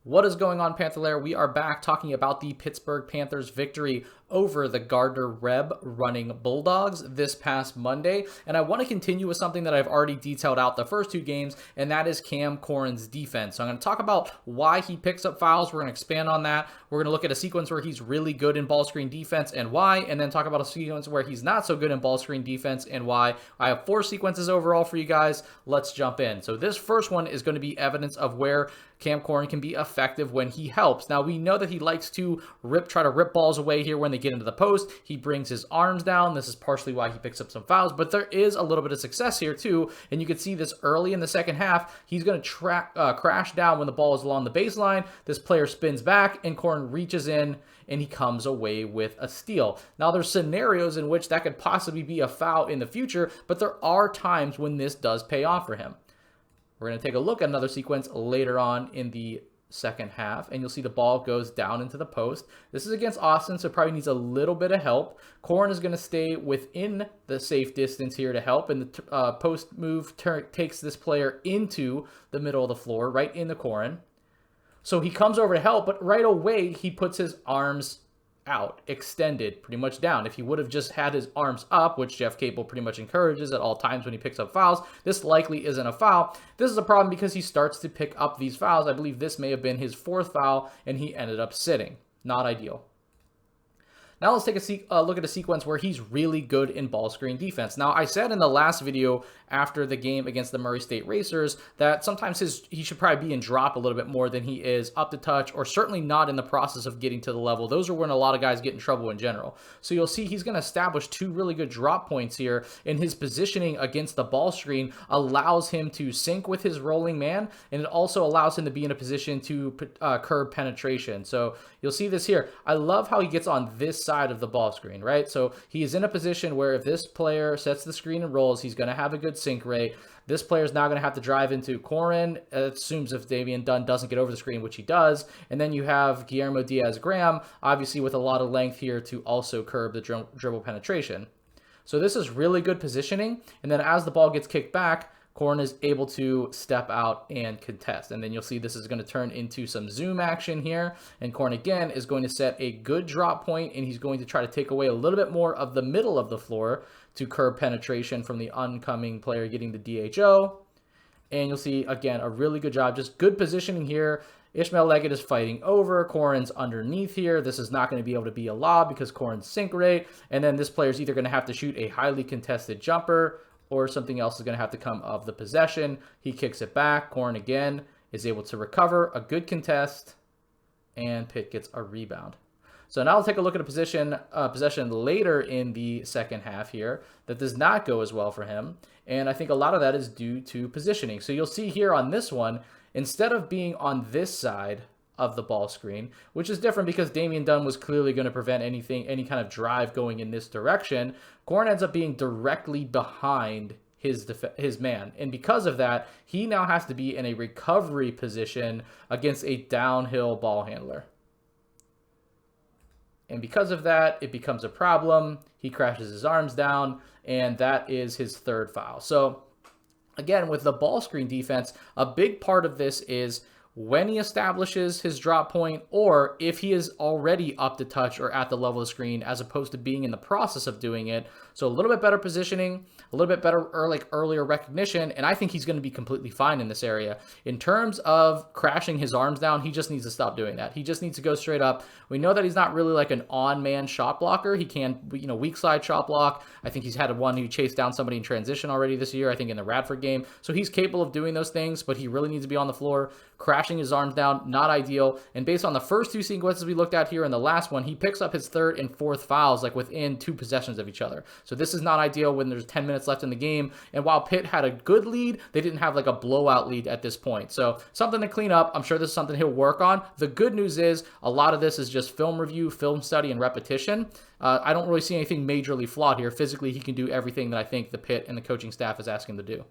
What is going on, Panther Lair? We are back talking about the Pittsburgh Panthers' victory over the Gardner-Webb Running Bulldogs this past Monday. And I want to continue with something that I've already detailed out the first two games, and that is Corhen's defense. So I'm going to talk about why he picks up fouls. We're going to expand on that. We're going to look at a sequence where he's really good in ball screen defense and why, and then talk about a sequence where he's not so good in ball screen defense and why. I have 4 sequences overall for you guys. Let's jump in. So this first one is going to be evidence of where Corhen can be effective when he helps. Now, we know that he likes to try to rip balls away here when they get into the post. He brings his arms down. This is partially why he picks up some fouls, but there is a little bit of success here too, and you can see this early in the second half. He's going to crash down when the ball is along the baseline. This player spins back, and Corhen reaches in, and he comes away with a steal. Now, there's scenarios in which that could possibly be a foul in the future, but there are times when this does pay off for him. We're going to take a look at another sequence later on in the second half, and you'll see the ball goes down into the post. This is against Austin, so probably needs a little bit of help. Corhen is going to stay within the safe distance here to help, and the post move takes this player into the middle of the floor, right into Corhen. So he comes over to help, but right away he puts his arms out, extended, pretty much down. If he would have just had his arms up, which Jeff Capel pretty much encourages at all times when he picks up fouls, this likely isn't a foul. This is a problem because he starts to pick up these fouls. I believe this may have been his 4th foul, and he ended up sitting. Not ideal. Now let's take a look at a sequence where he's really good in ball screen defense. Now, I said in the last video after the game against the Murray State Racers that sometimes he should probably be in drop a little bit more than he is up to touch, or certainly not in the process of getting to the level. Those are when a lot of guys get in trouble in general. So you'll see he's going to establish 2 really good drop points here, and his positioning against the ball screen allows him to sync with his rolling man, and it also allows him to be in a position to curb penetration. So you'll see this here. I love how he gets on this side of the ball screen, right? So he is in a position where if this player sets the screen and rolls, he's going to have a good sync rate. This player is now going to have to drive into Corhen. It assumes if Davian Dunn doesn't get over the screen, which he does. And then you have Guillermo Diaz-Graham, obviously with a lot of length here to also curb the dribble penetration. So this is really good positioning. And then as the ball gets kicked back, Corhen is able to step out and contest. And then you'll see this is going to turn into some zoom action here. And Corhen again is going to set a good drop point, and he's going to try to take away a little bit more of the middle of the floor to curb penetration from the oncoming player getting the DHO. And you'll see, again, a really good job. Just good positioning here. Ishmael Leggett is fighting over. Corhen's underneath here. This is not going to be able to be a lob because Corhen's sync rate. And then this player is either going to have to shoot a highly contested jumper, or something else is going to have to come of the possession. He kicks it back. Corhen again is able to recover a good contest, and Pitt gets a rebound. So now we'll take a look at a possession later in the second half here that does not go as well for him, and I think a lot of that is due to positioning. So you'll see here on this one, instead of being on this side of the ball screen, which is different because Davian Dunn was clearly going to prevent any kind of drive going in this direction, Corhen ends up being directly behind his man. And because of that, he now has to be in a recovery position against a downhill ball handler. And because of that, it becomes a problem. He crashes his arms down, and that is his 3rd foul. So again, with the ball screen defense, a big part of this is when he establishes his drop point, or if he is already up to touch or at the level of the screen, as opposed to being in the process of doing it. So a little bit better positioning, a little bit better earlier recognition, and I think he's going to be completely fine in this area. In terms of crashing his arms down, he just needs to stop doing that. He just needs to go straight up. We know that he's not really like an on-man shot blocker. He can, weak side shot block. I think he's had one who chased down somebody in transition already this year, I think in the Radford game. So he's capable of doing those things, but he really needs to be on the floor. Crashing his arms down, not ideal. And based on the first 2 sequences we looked at here and the last one, he picks up his 3rd and 4th fouls like within 2 possessions of each other. So this is not ideal when there's 10 minutes left in the game. And while Pitt had a good lead, they didn't have like a blowout lead at this point. So something to clean up. I'm sure this is something he'll work on. The good news is a lot of this is just film review, film study, and repetition. I don't really see anything majorly flawed here. Physically, he can do everything that I think the Pitt and the coaching staff is asking him to do.